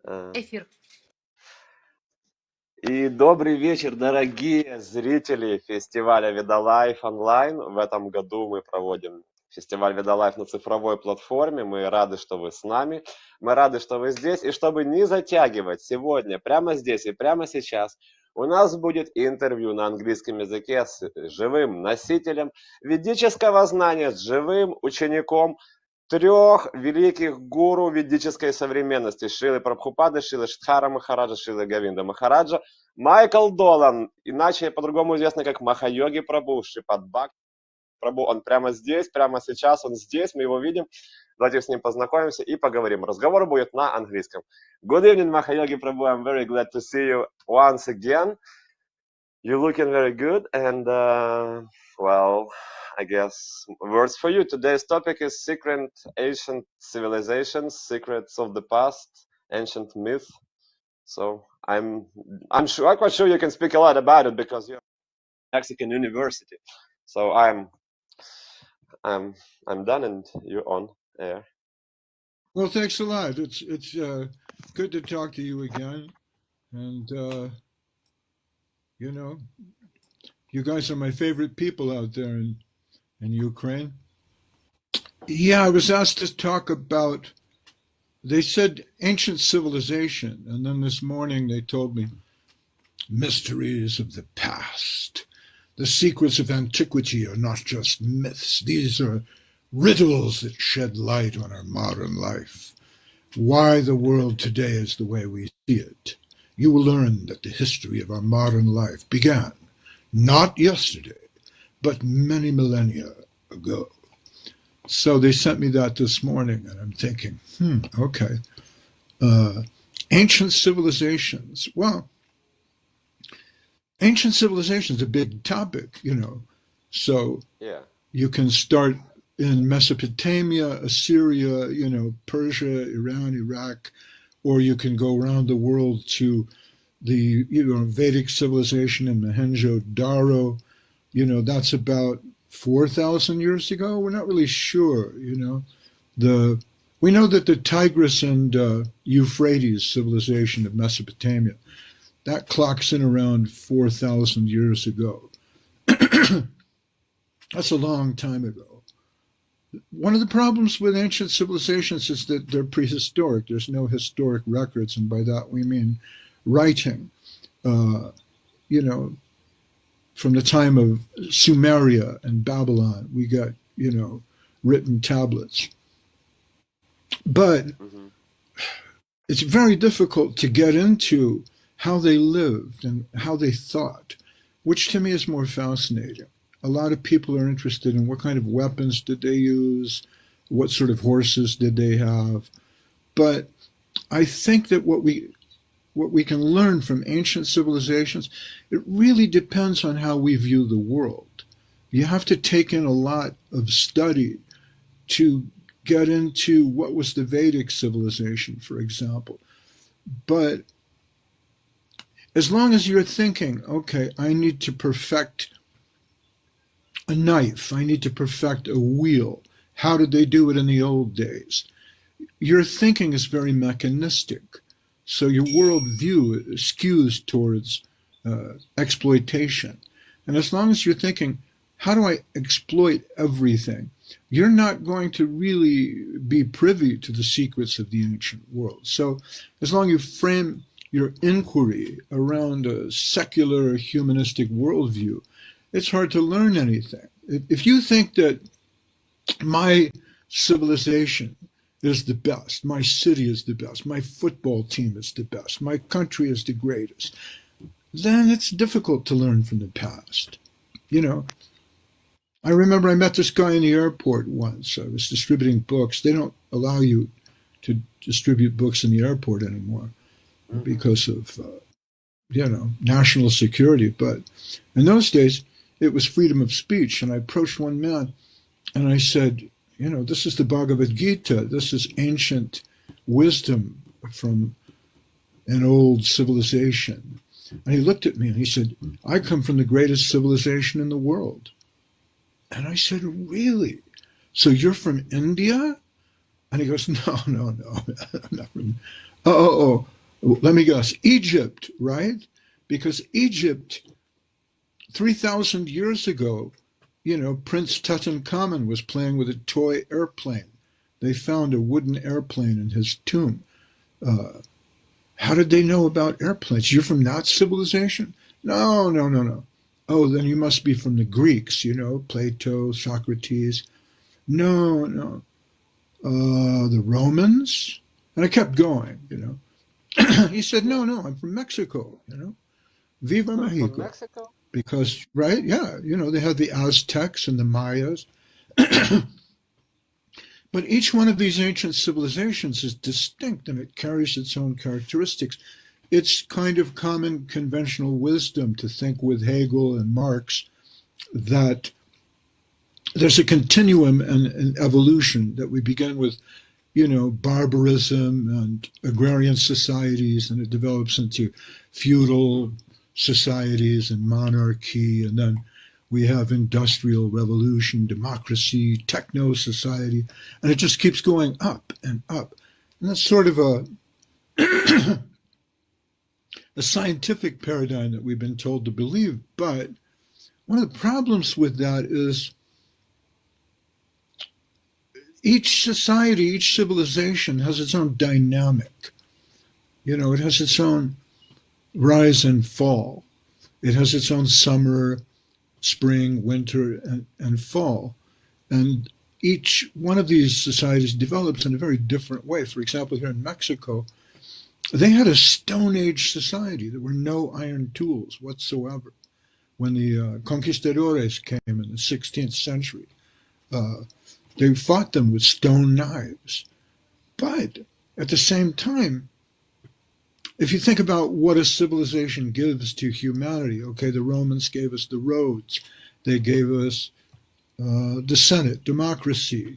Э, Эфир. И добрый вечер, дорогие зрители фестиваля Vedalife онлайн. В этом году мы проводим фестиваль Vedalife на цифровой платформе. Мы рады, что вы с нами. Мы рады, что вы здесь. И чтобы не затягивать сегодня, прямо здесь и прямо сейчас, у нас будет интервью на английском языке с живым носителем ведического знания, с живым учеником трех великих гуру ведической современности: Шрилы Прабхупады, Шрилы Штхара Махараджа, Шрилы Говинда Махараджа, Майкл Долан, иначе по-другому известный как Махайоги Прабhu, Шрипад Бхакти Прабhu. Он прямо здесь, прямо сейчас, он здесь, мы его видим. Давайте с ним познакомимся и поговорим. Разговор будет на английском. Good evening, Mahayogi Prabhu. I'm very glad to see you once again. You're looking very good, and well, I guess words for you. Today's topic is secret ancient civilizations, secrets of the past, ancient myth. So I'm quite sure you can speak a lot about it because you're Mexican University. So I'm done, and you're on air. Well, thanks a lot. It's good to talk to you again, and you know, you guys are my favorite people out there in Ukraine. Yeah, I was asked to talk about. They said ancient civilization, and then this morning they told me mysteries of the past. The secrets of antiquity are not just myths; these are riddles that shed light on our modern life. Why the world today is the way we see it. You will learn that the history of our modern life began not yesterday, but many millennia ago. So they sent me that this morning, and I'm thinking, okay. Ancient civilizations. Well, ancient civilization is a big topic, So Yeah. you can start in Mesopotamia, Assyria, Persia, Iran, Iraq, or you can go around the world to the Vedic civilization in Mohenjo-Daro. That's about 4,000 years ago. We're not really sure. We know that the Tigris and Euphrates civilization of Mesopotamia, that clocks in around 4,000 years ago. That's a long time ago. One of the problems with ancient civilizations is that they're prehistoric. There's no historic records, and by that we mean writing. From the time of Sumeria and Babylon, we got, written tablets. But it's very difficult to get into how they lived and how they thought, which to me is more fascinating. A lot of people are interested in what kind of weapons did they use, what sort of horses did they have. But I think that what we can learn from ancient civilizations, it really depends on how we view the world. You have to take in a lot of study to get into what was the Vedic civilization, for example. But as long as you're thinking, okay, I need to perfect a knife, I need to perfect a wheel. How did they do it in the old days? Your thinking is very mechanistic. So your worldview skews towards exploitation. And as long as you're thinking, how do I exploit everything? You're not going to really be privy to the secrets of the ancient world. So as long as you frame your inquiry around a secular humanistic worldview, it's hard to learn anything. If you think that my civilization is the best, my city is the best, my football team is the best, my country is the greatest, then it's difficult to learn from the past. I remember I met this guy in the airport once. I was distributing books. They don't allow you to distribute books in the airport anymore because of, national security. But in those days, it was freedom of speech. And I approached one man and I said, this is the Bhagavad Gita. This is ancient wisdom from an old civilization. And he looked at me and he said, I come from the greatest civilization in the world. And I said, really? So you're from India? And he goes, no, I'm not from. Oh. Let me guess, Egypt, right? Because Egypt, 3,000 years ago, Prince Tutankhamun was playing with a toy airplane. They found a wooden airplane in his tomb. Uh, how did they know about airplanes? You're from that civilization? No, no, no, no. Oh, then you must be from the Greeks, Plato, Socrates. No, no. The Romans? And I kept going. He said, Yeah. no, no, I'm from Mexico. Viva From Mexico. Mexico? Because, right? Yeah, they had the Aztecs and the Mayas. But each one of these ancient civilizations is distinct and it carries its own characteristics. It's kind of common conventional wisdom to think with Hegel and Marx that there's a continuum and evolution, that we begin with barbarism and agrarian societies, and it develops into feudal societies and monarchy, and then we have industrial revolution, democracy, techno society, and it just keeps going up and up. And that's sort of a scientific paradigm that we've been told to believe. But one of the problems with that is each society, each civilization has its own dynamic. It has its own rise and fall. It has its own summer, spring, winter, and fall. And each one of these societies develops in a very different way. For example, here in Mexico, they had a Stone Age society. There were no iron tools whatsoever. When the conquistadores came in the 16th century, uh, they fought them with stone knives. But at the same time, if you think about what a civilization gives to humanity, okay, the Romans gave us the roads, they gave us the Senate, democracy.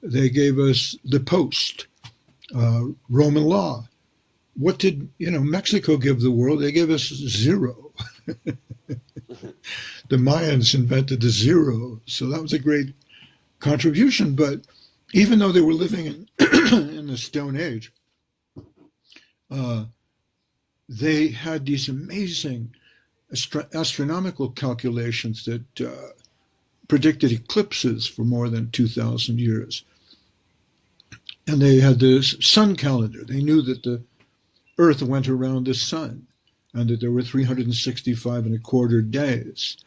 They gave us the post, Roman law. What did Mexico give the world? They gave us zero. The Mayans invented the zero, so that was a great contribution. But even though they were living in, in the Stone Age, uh, they had these amazing astronomical calculations that predicted eclipses for more than 2,000 years. And they had this sun calendar. They knew that the Earth went around the sun and that there were 365 and a quarter days.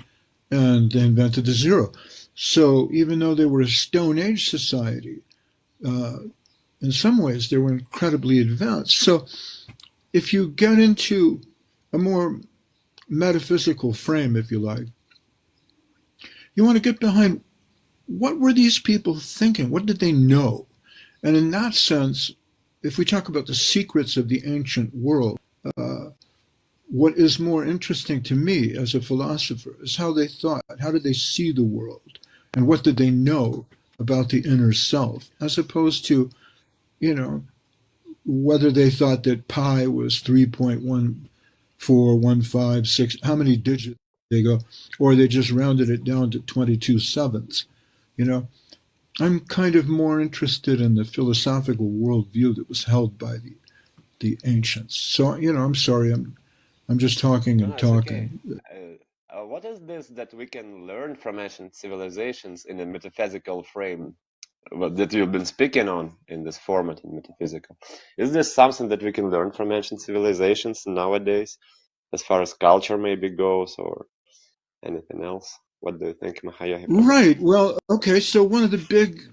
And they invented the zero. So even though they were a Stone Age society, uh, in some ways they were incredibly advanced. So if you get into a more metaphysical frame, if you like, you want to get behind what were these people thinking? What did they know? And in that sense, if we talk about the secrets of the ancient world, uh, what is more interesting to me as a philosopher is how they thought. How did they see the world? And what did they know about the inner self? As opposed to, you know, whether they thought that pi was 3.1415, how many digits they go, or they just rounded it down to 22 sevenths. You know, I'm kind of more interested in the philosophical worldview that was held by the ancients. So, I'm sorry, I'm just talking No, and no, it's okay. talking. What is this that we can learn from ancient civilizations in a metaphysical frame? That you've been speaking on in this format in metaphysical. Is this something that we can learn from ancient civilizations nowadays, as far as culture maybe goes, or anything else? What do you think, Mahayahiprabhu? Right. Well, okay. So one of the big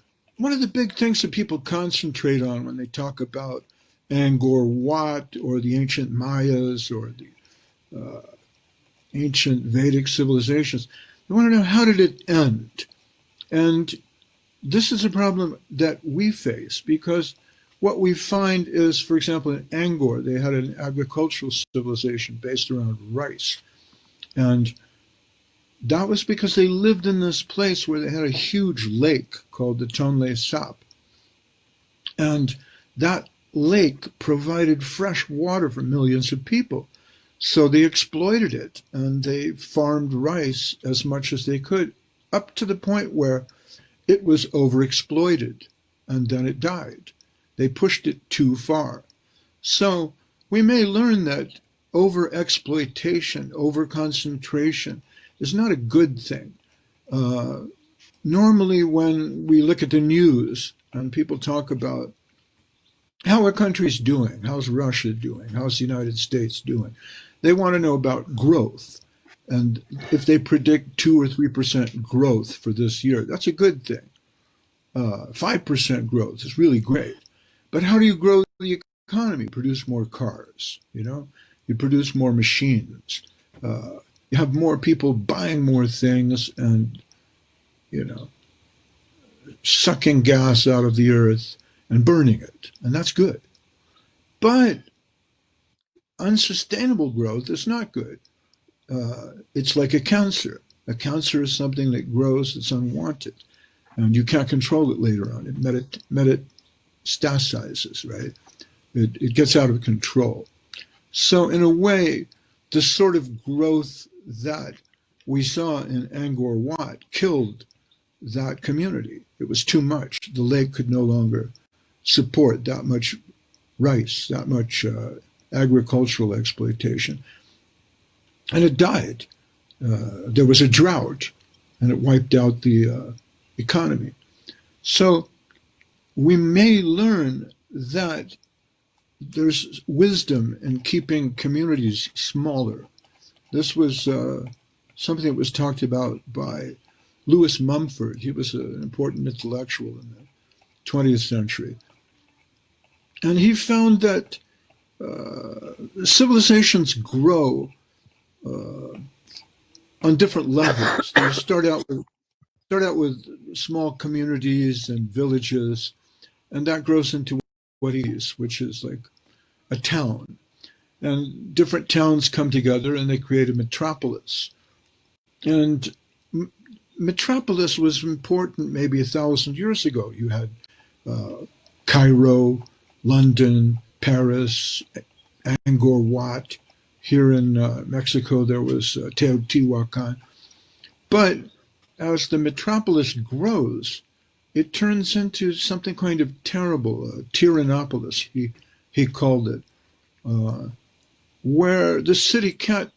things that people concentrate on when they talk about Angkor Wat or the ancient Mayas or the ancient Vedic civilizations, they want to know, how did it end? And this is a problem that we face because what we find is, for example, in Angkor, they had an agricultural civilization based around rice. And that was because they lived in this place where they had a huge lake called the Tonle Sap. And that lake provided fresh water for millions of people. So they exploited it and they farmed rice as much as they could, up to the point where it was overexploited and then it died. They pushed it too far. So we may learn that over exploitation, over concentration is not a good thing. Uh, Normally, when we look at the news and people talk about how a country's doing, how's Russia doing, how's the United States doing, they want to know about growth. And if they predict 2 or 3% growth for this year, that's a good thing. 5% growth is really great. But how do you grow the economy? Produce more cars, you know? You produce more machines. You have more people buying more things and, you know, sucking gas out of the earth and burning it. And that's good. But unsustainable growth is not good. It's like a cancer. A cancer is something that grows that's unwanted, and you can't control it later on. It metastasizes, right? It gets out of control. So, in a way, the sort of growth that we saw in Angkor Wat killed that community. It was too much. The lake could no longer support that much rice, that much agricultural exploitation. And it died. There was a drought, and it wiped out the economy. So we may learn that there's wisdom in keeping communities smaller. This was something that was talked about by Lewis Mumford. He was an important intellectual in the 20th century. And he found that civilizations grow on different levels. They start out with small communities and villages, and that grows into what is, which is like a town. And different towns come together and they create a metropolis. And metropolis was important maybe 1,000 years ago. You had Cairo, London, Paris, Angkor Wat. Here in Mexico, there was Teotihuacan. But as the metropolis grows, it turns into something kind of terrible, Tyrannopolis, he called it, where the city can't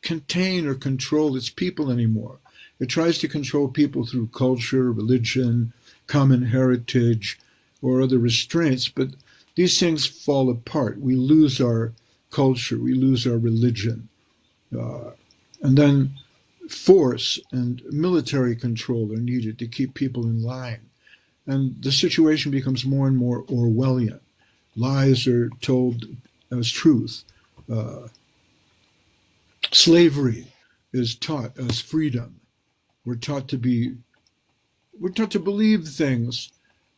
contain or control its people anymore. It tries to control people through culture, religion, common heritage, or other restraints, but these things fall apart. We lose our culture, we lose our religion. And then force and military control are needed to keep people in line. And the situation becomes more and more Orwellian. Lies are told as truth. Slavery is taught as freedom. We're taught to believe things,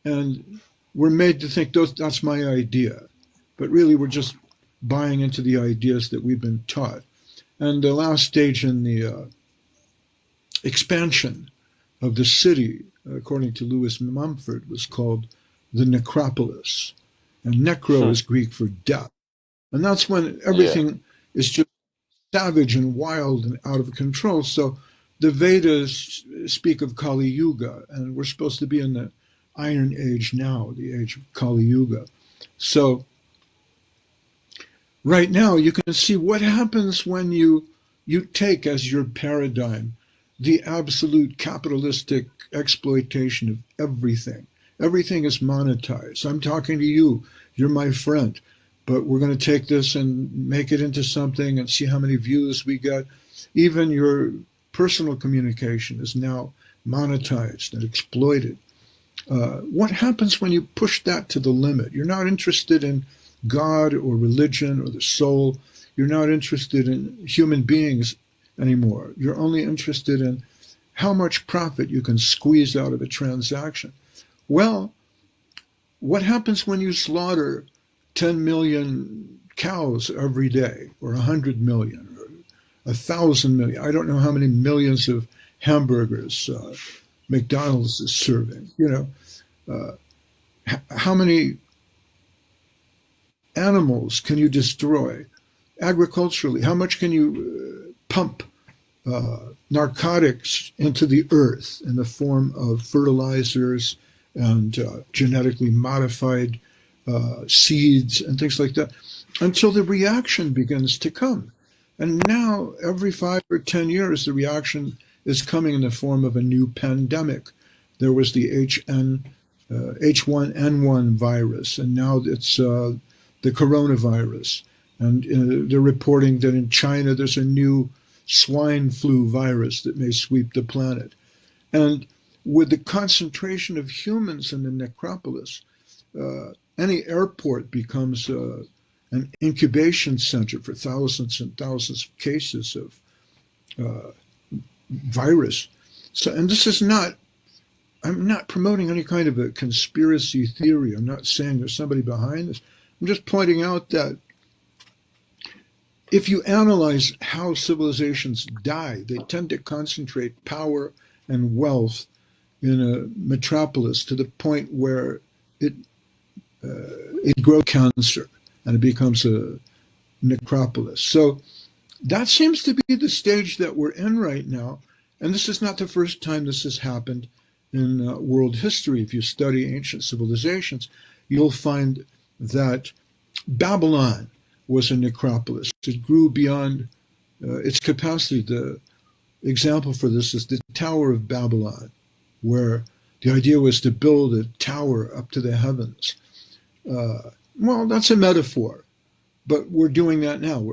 and we're made to think that's my idea. But really, we're just buying into the ideas that we've been taught. And the last stage in the expansion of the city, according to Lewis Mumford, was called the necropolis. And necro is Greek for death. And that's when everything is just savage and wild and out of control. So the Vedas speak of Kali Yuga, and we're supposed to be in the Iron Age now, the age of Kali Yuga. So right now you can see what happens when you take as your paradigm the absolute capitalistic exploitation of everything. Everything is monetized. I'm talking to you. You're my friend. But we're going to take this and make it into something and see how many views we get. Even your personal communication is now monetized and exploited. What happens when you push that to the limit? You're not interested in God or religion or the soul. You're not interested in human beings anymore. You're only interested in how much profit you can squeeze out of a transaction. Well, what happens when you slaughter 10 million cows every day, or 100 million, or 1,000 million? I don't know how many millions of hamburgers McDonald's is serving. You know, how many animals can you destroy agriculturally? How much can you pump narcotics into the earth in the form of fertilizers and genetically modified seeds and things like that? until the reaction begins to come. And now, every 5 or 10 years, the reaction is coming in the form of a new pandemic. There was the H1N1 virus, and now it's the coronavirus. And they're reporting that in China there's a new swine flu virus that may sweep the planet. And with the concentration of humans in the necropolis, any airport becomes an incubation center for thousands and thousands of cases of uh, virus. So, and this is not, I'm not promoting any kind of a conspiracy theory. I'm not saying there's somebody behind this. I'm just pointing out that if you analyze how civilizations die, they tend to concentrate power and wealth in a metropolis to the point where it it grows cancer and it becomes a necropolis. So that seems to be the stage that we're in right now. And this is not the first time this has happened in world history. If you study ancient civilizations, you'll find that Babylon was a necropolis. It grew beyond its capacity. The example for this is the Tower of Babylon, where the idea was to build a tower up to the heavens. Well, that's a metaphor, but we're doing that now.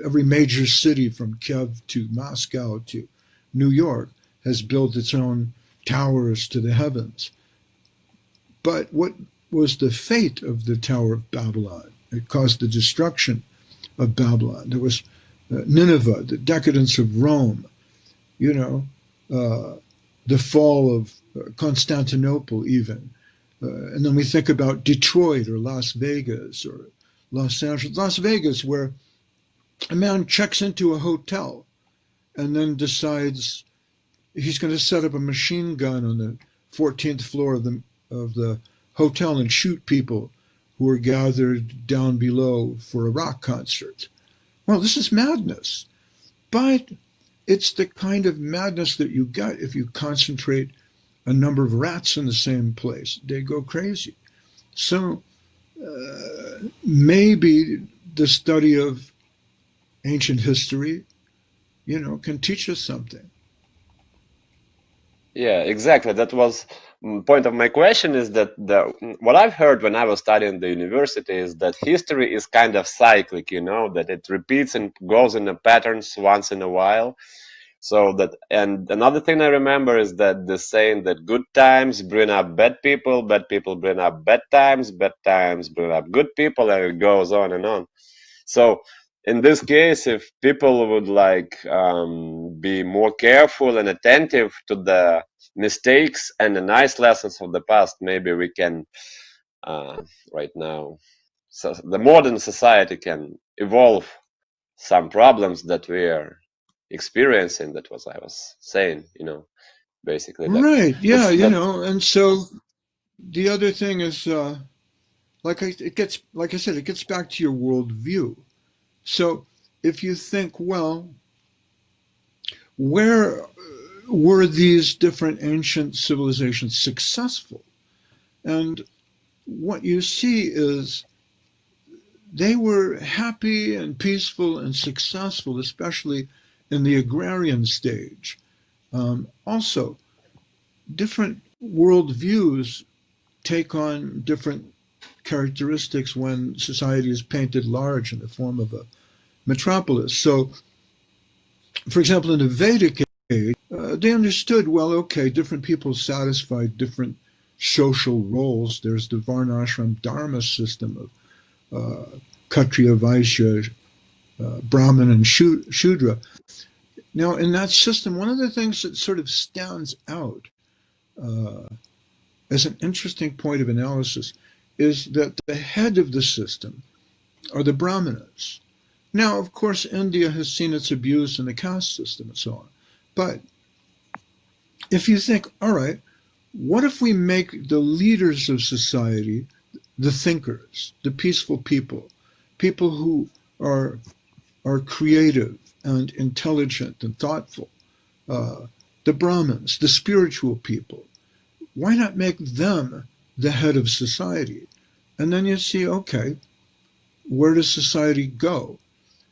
Every major city from Kiev to Moscow to New York has built its own towers to the heavens. But what was the fate of the Tower of Babylon? It caused the destruction of Babylon. There was Nineveh, the decadence of Rome, you know, the fall of Constantinople, even. And then we think about Detroit or Las Vegas or Los Angeles. Las Vegas, where a man checks into a hotel and then decides he's going to set up a machine gun on the 14th floor of the hotel and shoot people who are gathered down below for a rock concert. Well, this is madness. But it's the kind of madness that you get if you concentrate a number of rats in the same place. They go crazy. So maybe the study of ancient history, can teach us something. Yeah, exactly. That was point of my question is that what I've heard when I was studying the university is that history is kind of cyclic, that it repeats and goes in a patterns once in a while. So that, and another thing I remember is that the saying that good times bring up bad people bring up bad times bring up good people, and it goes on and on. So in this case, if people would be more careful and attentive to the mistakes and the nice lessons of the past, maybe we can right now, so the modern society can evolve some problems that we are experiencing. That was I was saying, basically that Right. Yeah. that's that. And so the other thing is, like I said, it gets back to your worldview. So if you think, well, where were these different ancient civilizations successful? And what you see is they were happy and peaceful and successful, especially in the agrarian stage. Also, different worldviews take on different characteristics when society is painted large in the form of a metropolis. So, for example, in the Vedic age, they understood, well, okay, different people satisfied different social roles. There's the Varnashram Dharma system of Kshatriya, Vaishya, Brahmin, and Shudra. Now, in that system, one of the things that sort of stands out uh, as an interesting point of analysis is that the head of the system are the Brahmanas. Now, of course, India has seen its abuse in the caste system and so on. But if you think, all right, what if we make the leaders of society the thinkers, the peaceful people who are are creative and intelligent and thoughtful, uh, the Brahmins, the spiritual people? Why not make them the head of society? And then you see, okay, where does society go?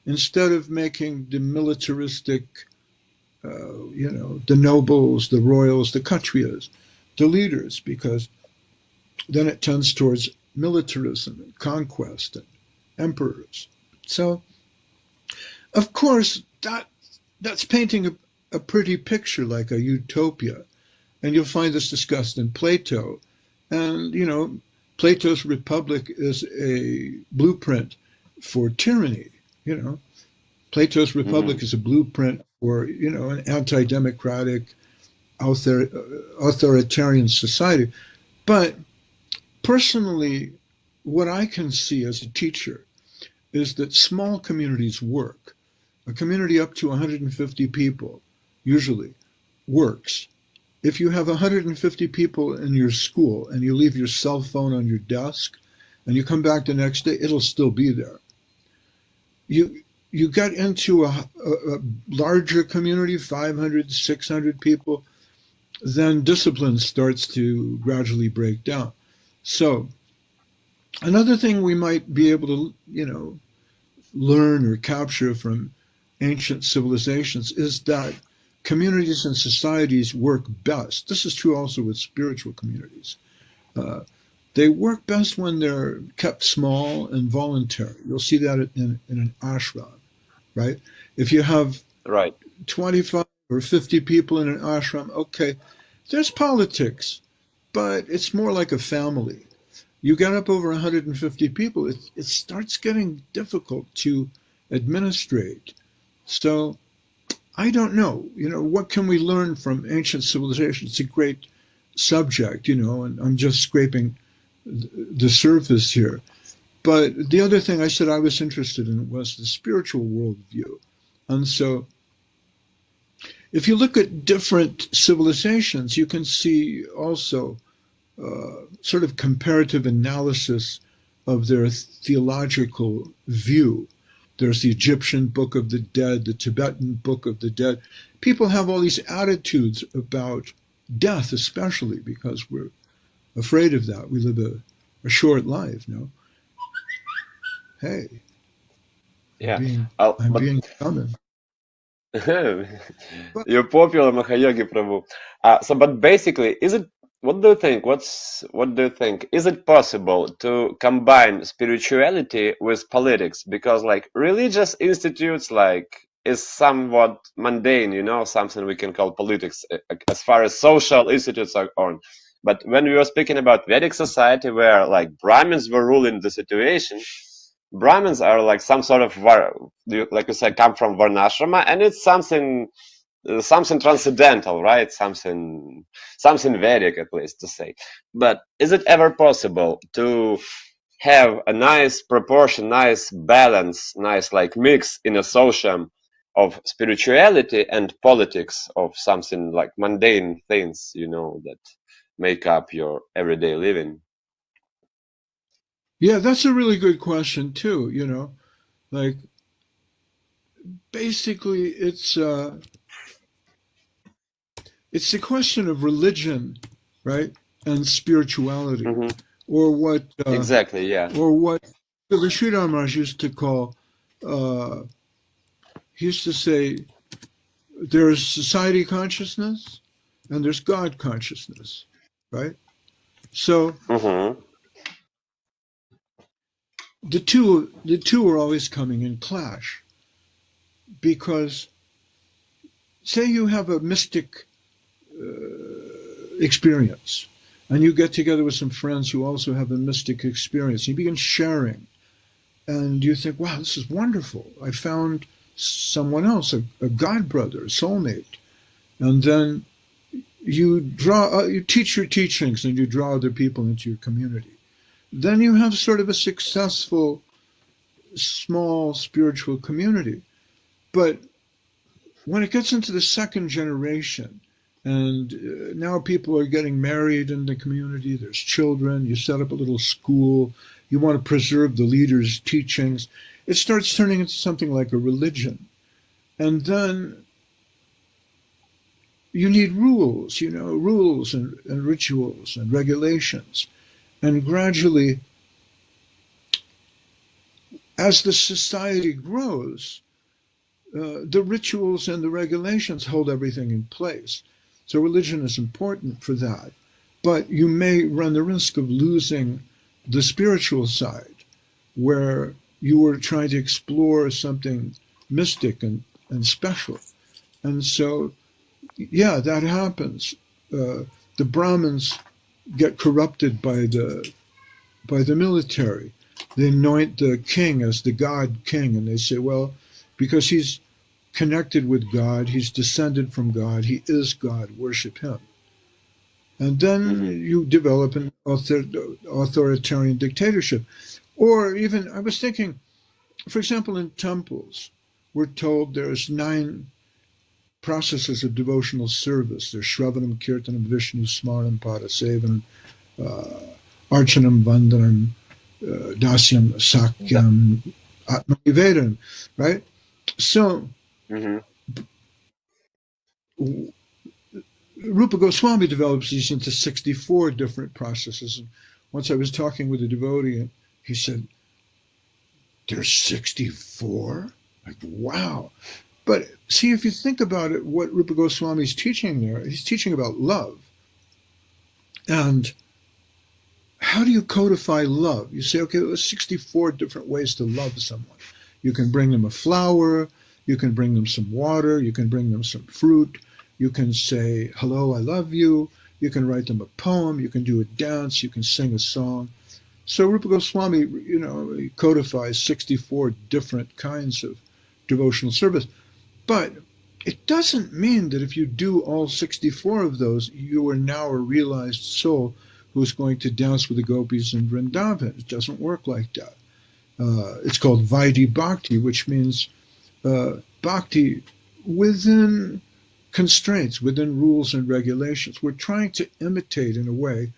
Instead of making the militaristic, the nobles, the royals, the kshatriyas, the leaders, because then it tends towards militarism and conquest and emperors. So, of course, that's painting a pretty picture, like a utopia. And you'll find this discussed in Plato. And, Plato's Republic is a blueprint for tyranny. You know, Plato's Hmm. Republic is a blueprint for, an anti-democratic, authoritarian society. But personally, what I can see as a teacher is that small communities work. A community up to 150 people usually works. If you have 150 people in your school and you leave your cell phone on your desk and you come back the next day, it'll still be there. You get into a larger community, 500, 600 people, then discipline starts to gradually break down. So another thing we might be able to, learn or capture from ancient civilizations is that communities and societies work best. This is true also with spiritual communities. Uh, they work best when they're kept small and voluntary. You'll see that in an ashram, right? If you have Right. 25 or 50 people in an ashram, okay, there's politics, but it's more like a family. You get up over 150 people, it starts getting difficult to administrate. So I don't know. What can we learn from ancient civilizations? It's a great subject, and I'm just scraping the surface here. But the other thing I said I was interested in was the spiritual worldview. And so if you look at different civilizations, you can see also sort of comparative analysis of their theological view. There's the Egyptian Book of the Dead, the Tibetan Book of the Dead. People have all these attitudes about death, especially because we're afraid of that. We live a short life, no? Hey, I'm Yeah. being I'm But being summoned. But you're popular, Mahayogi Prabhu. But basically, is it? What do you think? What do you think? Is it possible to combine spirituality with politics? Because like religious institutes, like is somewhat mundane, something we can call politics as far as social institutes are on. But when we were speaking about Vedic society, where like Brahmins were ruling the situation, Brahmins are like some sort of like you said, come from Varnashrama, and it's something transcendental, right? Something Vedic, at least to say. But is it ever possible to have a nice proportion, nice balance, nice like mix in a social of spirituality and politics of something like mundane things, that make up your everyday living? yeah, that's a really good question too. Like basically, it's a question of religion, right, and spirituality, Hmm. or what Exactly. Yeah. or what the Sridhar Maharaj used to call. Uh, he used to say there's society consciousness and there's God consciousness, right? So Hmm. the two are always coming in clash because say you have a mystic experience and you get together with some friends who also have a mystic experience. You begin sharing and you think, wow, this is wonderful. I found someone else, a god brother, a soulmate. And then you teach your teachings and you draw other people into your community. Then you have sort of a successful small spiritual community. But when it gets into the second generation, and now people are getting married in the community, there's children, you set up a little school, you want to preserve the leader's teachings, it starts turning into something like a religion. And then you need rules, rules and rituals and regulations. And gradually, as the society grows, the rituals and the regulations hold everything in place. So religion is important for that. But you may run the risk of losing the spiritual side where you were trying to explore something mystic and special. And so, yeah, that happens. The Brahmins get corrupted by the military. They anoint the king as the god king, and they say, well, because he's connected with God, he's descended from God, he is God, worship him. And then Hmm. you develop an authoritarian dictatorship. Or even, I was thinking, for example, in temples, we're told there's 9 processes of devotional service. There's Shravanam, Kirtanam, Vishnu, Smaranam, Padasevanam, uh, Archanam, Vandanam, Dasyam, That, Sakyam, Atmanivedanam, right? So hmm. Rupa Goswami develops these into 64 different processes. And once I was talking with a devotee, and he said, there's 64? Like, wow. But see, if you think about it, what Rupa Goswami is teaching there, he's teaching about love. And how do you codify love? You say, okay, there's 64 different ways to love someone. You can bring them a flower, you can bring them some water, you can bring them some fruit, you can say, hello, I love you, you can write them a poem, you can do a dance, you can sing a song. So Rupa Goswami, he codifies 64 different kinds of devotional service. But it doesn't mean that if you do all 64 of those, you are now a realized soul who's going to dance with the gopis in Vrindavan. It doesn't work like that. It's called Vaidhi Bhakti, which means bhakti within constraints, within rules and regulations. We're trying to imitate, in a way,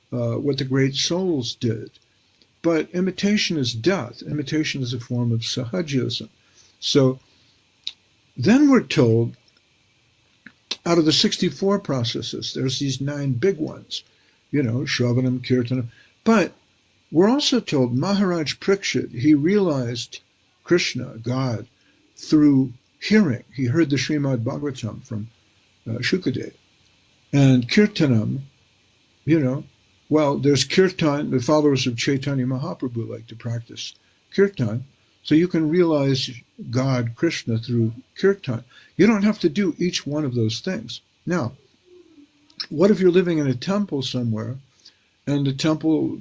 what the great souls did. But imitation is death. Imitation is a form of sahajism. So then we're told out of the 64 processes, there's these 9 big ones, Shravanam, Kirtanam. But we're also told Maharaj Parikshit, he realized Krishna, God, through hearing. He heard the Srimad Bhagavatam from Shukadev. And Kirtanam, you know, well, there's Kirtan, the followers of Chaitanya Mahaprabhu like to practice Kirtan. So you can realize God, Krishna, through Kirtan. You don't have to do each one of those things. Now, what if you're living in a temple somewhere and the temple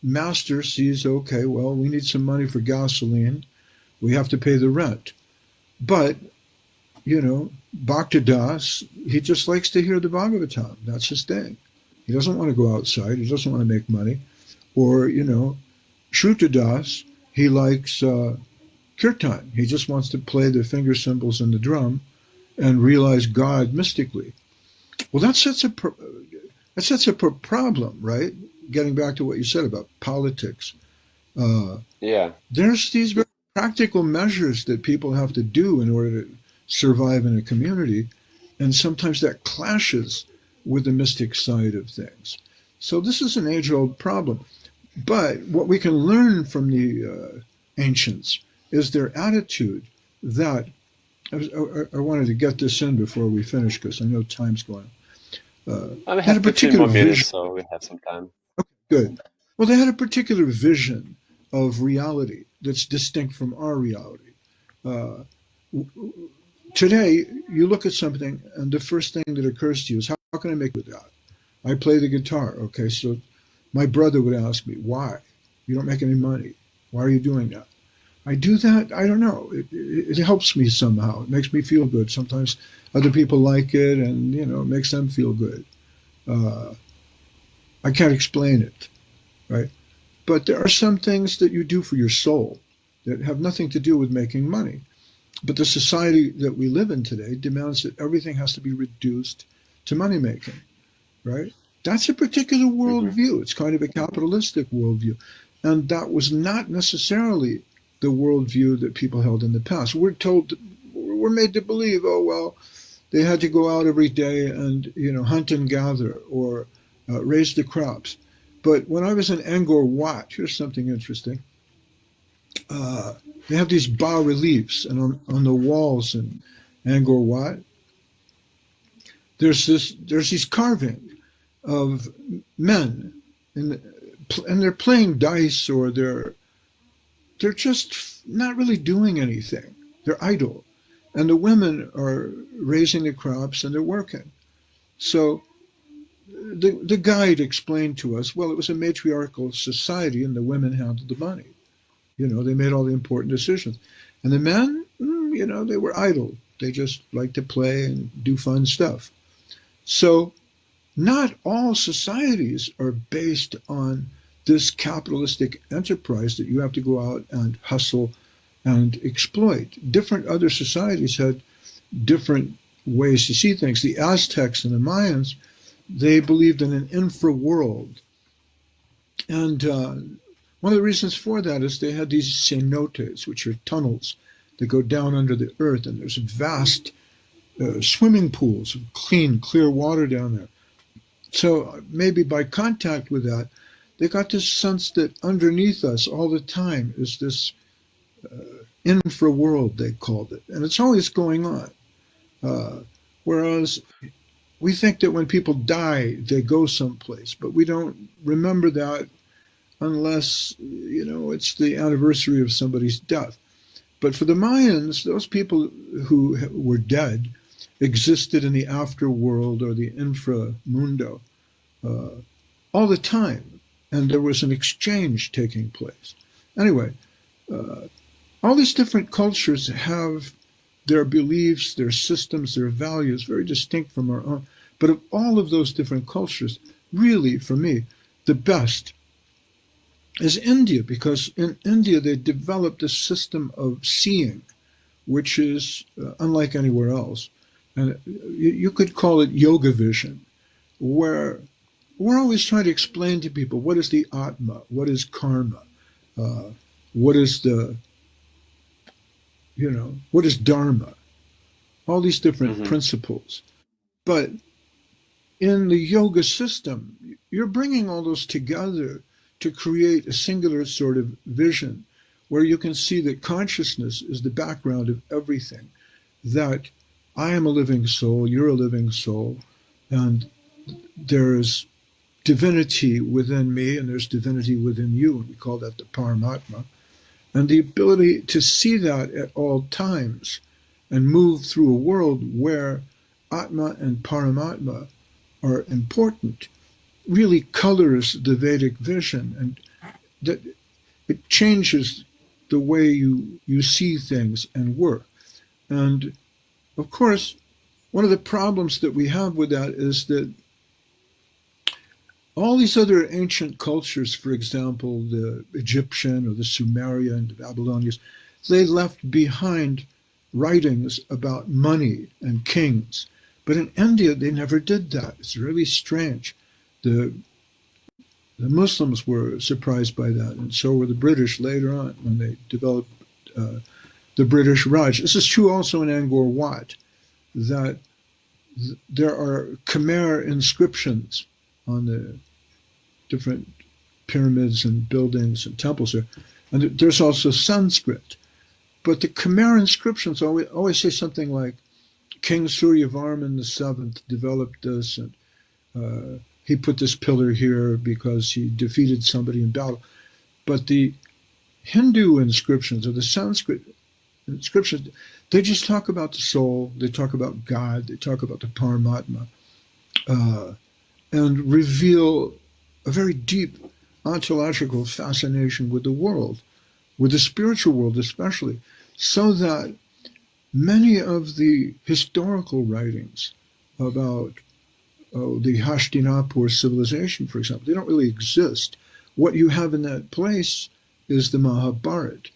master sees, okay, well, we need some money for gasoline. We have to pay the rent. But, Bhaktidas, he just likes to hear the Bhagavatam. That's his thing. He doesn't want to go outside. He doesn't want to make money. Or, Shrutadas, he likes kirtan. He just wants to play the finger cymbals and the drum and realize God mystically. Well, that sets a problem, right? Getting back to what you said about politics. Uh, Yeah. there's these very practical measures that people have to do in order to survive in a community, and sometimes that clashes with the mystic side of things. So this is an age-old problem. But what we can learn from the ancients is their attitude that I wanted to get this in before we finish because I know time's going. We They had have a 15 particular more minutes, vision. so we have some time. Good. Well, they had a particular vision of reality that's distinct from our reality. Uh, Today, you look at something, and the first thing that occurs to you is, how can I make with that? I play the guitar. Okay, so my brother would ask me, why? You don't make any money. Why are you doing that? I do that. I don't know. It helps me somehow. It makes me feel good. Sometimes other people like it, and it makes them feel good. Uh, I can't explain it, right? But there are some things that you do for your soul that have nothing to do with making money. But the society that we live in today demands that everything has to be reduced to money making, right? That's a particular Hmm. worldview. It's kind of a capitalistic worldview. And that was not necessarily the worldview that people held in the past. We're made to believe, oh, well, they had to go out every day and, hunt and gather or raise the crops. But when I was in Angkor Wat, here's something interesting. Uh, they have these bas reliefs, and on the walls in Angkor Wat, there's these carving of men, and and they're playing dice, or they're just not really doing anything. They're idle, and the women are raising the crops and they're working. So the guide explained to us, well, it was a matriarchal society, and the women handled the money. You know, they made all the important decisions, and the men, you know, they were idle. They just liked to play and do fun stuff. So not all societies are based on this capitalistic enterprise that you have to go out and hustle and exploit. Different other societies had different ways to see things. The Aztecs and the Mayans, they believed in an infra world. And one of the reasons for that is they had these cenotes, which are tunnels that go down under the earth, and there's vast swimming pools of clean, clear water down there. So maybe by contact with that, they got this sense that underneath us all the time is this infra world, they called it, and it's always going on. Uh, Whereas we think that when people die, they go someplace, but we don't remember that unless, you know, it's the anniversary of somebody's death. But for the Mayans, those people who were dead existed in the afterworld or the inframundo uh, all the time, and there was an exchange taking place. Anyway, uh, all these different cultures have their beliefs, their systems, their values, very distinct from our own. But of all of those different cultures, really, for me, the best is India, because in India they developed a system of seeing, which is unlike anywhere else. And you could call it yoga vision, where we're always trying to explain to people what is the Atma, what is karma, uh, what is the, you know, what is Dharma, all these different Mm-hmm. principles. But in the yoga system, you're bringing all those together to create a singular sort of vision where you can see that consciousness is the background of everything, that I am a living soul, you're a living soul, and there's divinity within me and there's divinity within you. And we call that the Paramatma. And the ability to see that at all times and move through a world where Atma and Paramatma are important really colors the Vedic vision, and that it changes the way you see things and work. And of course, one of the problems that we have with that is that all these other ancient cultures, for example, the Egyptian or the Sumerian, the Babylonians, they left behind writings about money and kings. But in India, they never did that. It's really strange. The The Muslims were surprised by that, and so were the British later on when they developed uh, the British Raj. This is true also in Angkor Wat, that there are Khmer inscriptions on the different pyramids and buildings and temples there. And there's also Sanskrit. But the Khmer inscriptions always say something like, King Suryavarman VII developed this, and he put this pillar here because he defeated somebody in battle. But the Hindu inscriptions or the Sanskrit inscriptions, they just talk about the soul, they talk about God, they talk about the Paramatma, uh, and reveal a very deep ontological fascination with the world, with the spiritual world especially, so that many of the historical writings about the Hastinapur civilization, for example, they don't really exist. What you have in that place is the Mahabharata.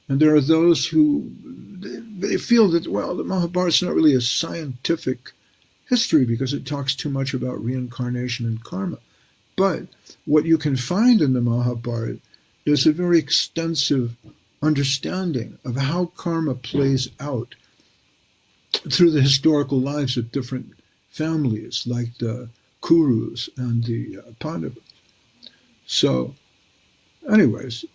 And there are those who they feel that, well, the Mahabharata is not really a scientific history because it talks too much about reincarnation and karma. But what you can find in the Mahabharata is a very extensive understanding of how karma plays out through the historical lives of different families, like the Kurus and the Pandavas. So, anyways,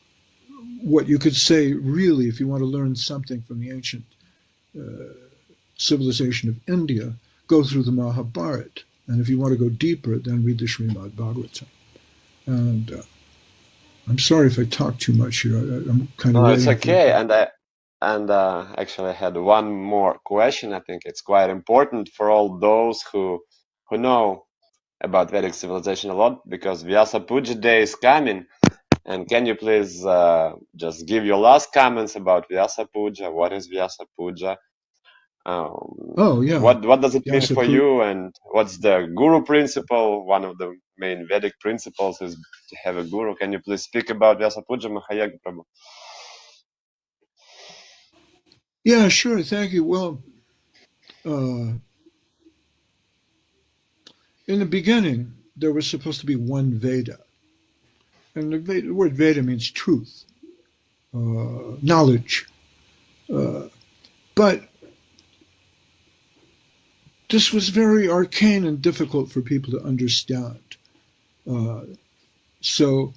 what you could say, really, if you want to learn something from the ancient civilization of India, go through the Mahabharata. And if you want to go deeper, then read the Srimad Bhagavatam. And I'm sorry if I talk too much here. I'm kind of No, it's waiting for. okay. And actually, I had one more question. I think it's quite important for all those who know about Vedic civilization a lot, because Vyasa Puja Day is coming. And can you please just give your last comments about Vyasa Puja? What is Vyasa Puja? Oh yeah, What does it mean for Vyasaput. you? And what's the Guru principle? One of the main Vedic principles is to have a Guru. Can you please speak about Vyasa Puja, Mahayag Prabhu? Yeah, sure. Thank you. Well, uh, in the beginning, there was supposed to be one Veda, and the word Veda means truth, knowledge. Uh, but this was very arcane and difficult for people to understand. Uh, so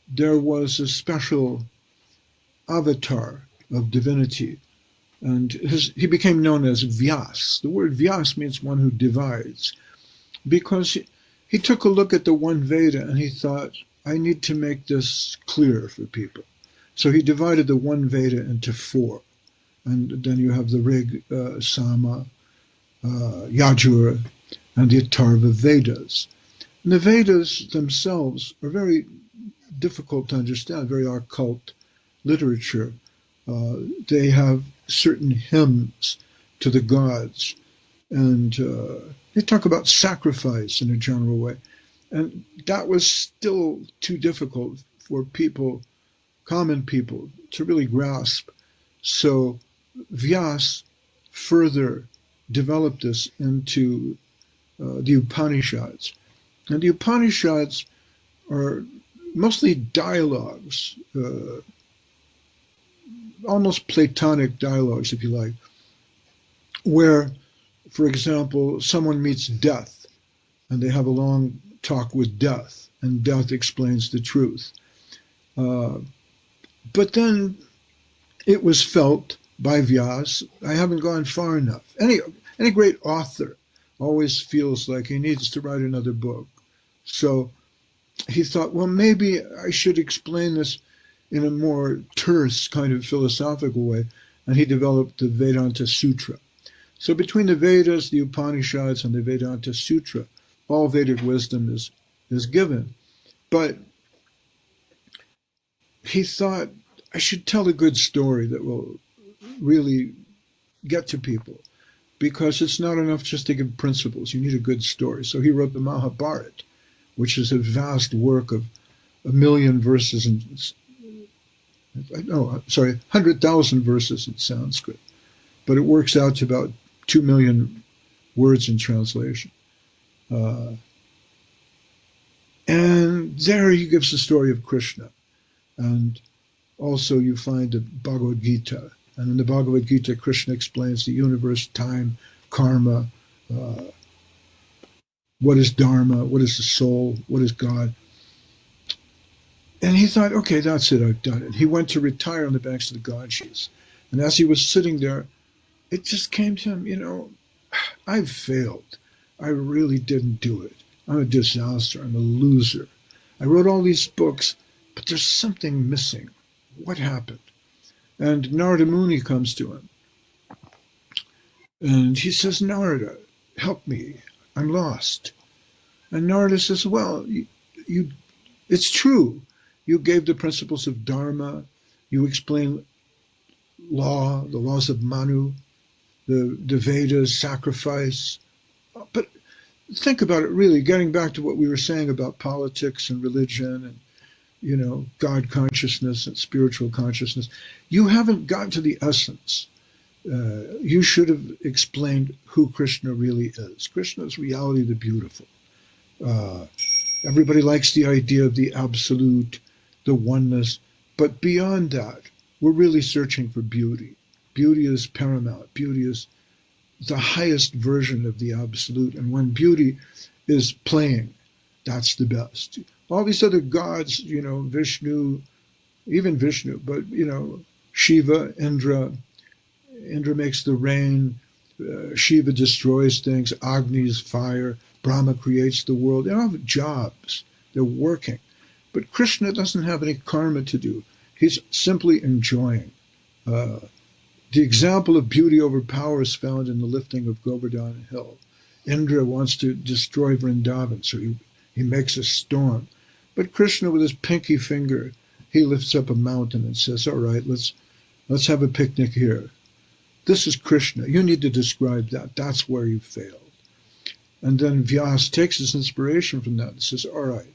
there was a special avatar of divinity, and he became known as Vyas. The word Vyas means one who divides, because he took a look at the one Veda and he thought, I need to make this clear for people. So he divided the one Veda into four. And then you have the Rig, Sama, Yajur, and the Atharva Vedas. And the Vedas themselves are very difficult to understand, very occult literature. They have certain hymns to the gods, and they talk about sacrifice in a general way. And that was still too difficult for people, common people, to really grasp. So Vyas further developed this into the Upanishads. And the Upanishads are mostly dialogues, almost Platonic dialogues, if you like, where, for example, someone meets death and they have a long talk with death, and death explains the truth. Uh, but then it was felt by Vyas, I haven't gone far enough. Any great author always feels like he needs to write another book. So he thought, well, maybe I should explain this in a more terse kind of philosophical way. And he developed the Vedanta Sutra. So between the Vedas, the Upanishads, and the Vedanta Sutra, all Vedic wisdom is given. But he thought, I should tell a good story that will really get to people, because it's not enough just to give principles. You need a good story. So he wrote the Mahabharata, which is a vast work of 1,000,000 verses in, no, sorry, 100,000 verses in Sanskrit, but it works out to about 2,000,000 words in translation. Uh, and there he gives the story of Krishna. And also you find the Bhagavad Gita. And in the Bhagavad Gita, Krishna explains the universe, time, karma, uh, what is dharma, what is the soul, what is God. And he thought, okay, that's it, I've done it. He went to retire on the banks of the Ganges. And as he was sitting there, it just came to him, I've failed. I really didn't do it. I'm a disaster. I'm a loser. I wrote all these books, but there's something missing. What happened? And Narada Muni comes to him. And he says, Narada, help me. I'm lost. And Narada says, well, it's true. You gave the principles of Dharma. You explained law, the laws of Manu, the Vedas, sacrifice. But think about it really, getting back to what we were saying about politics and religion and, God consciousness and spiritual consciousness. You haven't got to the essence. You should have explained who Krishna really is. Krishna is reality, the beautiful. Uh, Everybody likes the idea of the absolute, the oneness. But beyond that, we're really searching for beauty. Beauty is paramount. Beauty is the highest version of the absolute. And when beauty is playing, that's the best. All these other gods, Vishnu, even Vishnu, but Shiva, Indra. Indra makes the rain. Shiva destroys things. Agni is fire. Brahma creates the world. They all have jobs. They're working. But Krishna doesn't have any karma to do. He's simply enjoying. Uh, the example of beauty over power is found in the lifting of Govardhan Hill. Indra wants to destroy Vrindavan, so he makes a storm. But Krishna, with his pinky finger, he lifts up a mountain and says, "All right, let's have a picnic here." This is Krishna. You need to describe that. That's where you failed. And then Vyas takes his inspiration from that and says, "All right,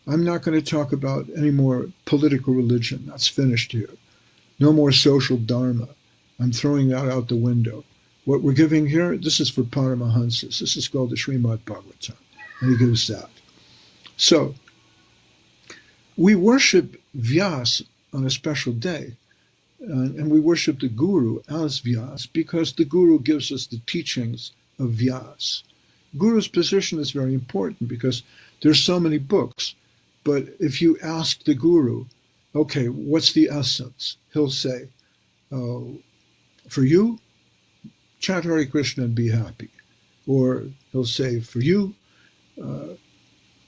I'm not going to talk about any more political religion. That's finished here. No more social dharma. I'm throwing that out the window. What we're giving here, this is for Paramahansas. This is called the Srimad Bhagavatam." And he gives that. So we worship Vyas on a special day. And we worship the Guru as Vyas because the Guru gives us the teachings of Vyas. Guru's position is very important because there's so many books. But if you ask the Guru, okay, what's the essence? He'll say, oh, for you, chant Hare Krishna and be happy. Or he'll say, for you,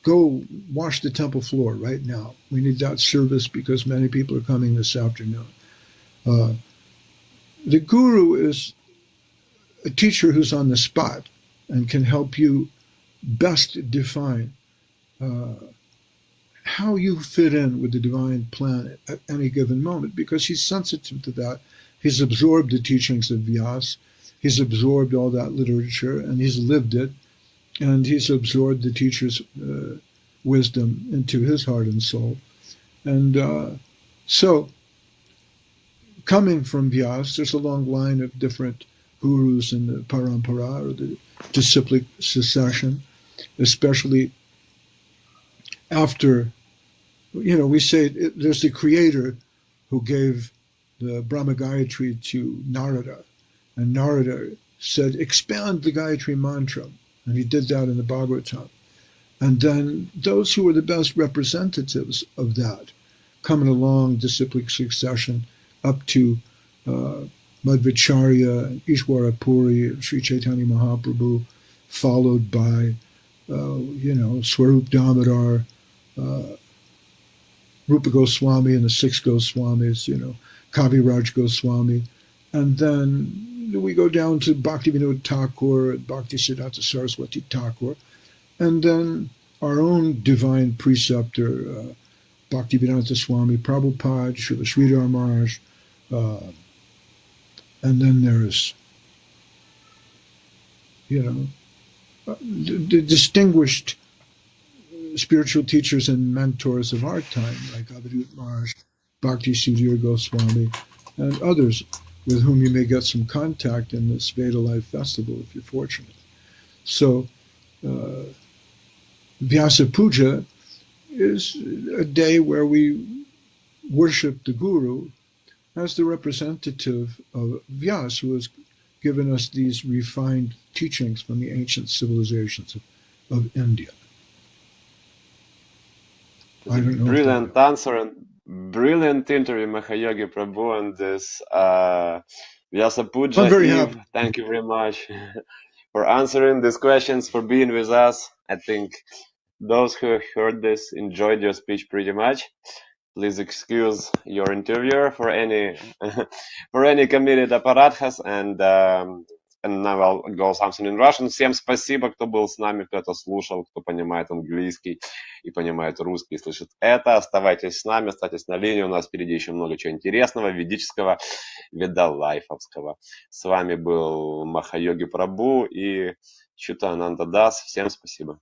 go wash the temple floor right now. We need that service because many people are coming this afternoon. The Guru is a teacher who's on the spot and can help you best define how you fit in with the divine plan at any given moment, because he's sensitive to that. He's absorbed the teachings of Vyas, he's absorbed all that literature, and he's lived it, and he's absorbed the teacher's wisdom into his heart and soul. And so, coming from Vyas, there's a long line of different gurus in the parampara, or the disciplic succession, especially after, we say there's the creator who gave the Brahma Gayatri to Narada, and Narada said, expand the Gayatri mantra, and he did that in the Bhagavatam. And then those who were the best representatives of that, coming along disciplic succession up to Madhvacharya, Ishwara Puri, Sri Chaitanya Mahaprabhu, followed by, Swarup Damodar, Rupa Goswami and the six Goswamis, Kaviraj Goswami. And then we go down to Bhaktivinoda Thakur, Bhakti Siddhanta Saraswati Thakur, and then our own divine preceptor, Bhaktivedanta Swami Prabhupada, Srila Sridhar Maharaj, and then there's, the distinguished spiritual teachers and mentors of our time, like Avadut Maharaj, Bhakti Sudhir Goswami, and others with whom you may get some contact in this Vedalife festival if you're fortunate. So, Vyasa Puja is a day where we worship the Guru as the representative of Vyas, who has given us these refined teachings from the ancient civilizations of India. I don't know. Brilliant answer and brilliant interview, Mahayogi Prabhu, and this Vyasa Puja. I'm very happy. Thank you very much for answering these questions, for being with us. I think those who heard this enjoyed your speech pretty much. Please excuse your interviewer for any committed apparatus, and now I'll go something in Russian. Всем спасибо, кто был с нами, кто это слушал, кто понимает английский и понимает русский, и слышит это. Оставайтесь с нами, оставайтесь на линии, у нас впереди еще много чего интересного, ведического, ведалайфовского. С вами был Махайоги Прабhu и Чута-Ананда Дас. Всем спасибо.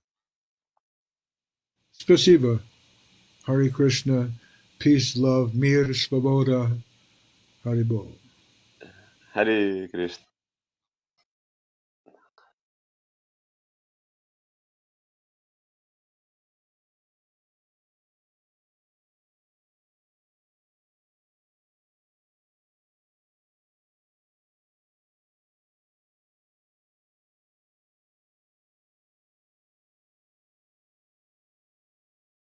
Спасибо. Hare Krishna, peace, love, mir, svoboda, Haribol. Hare Krishna.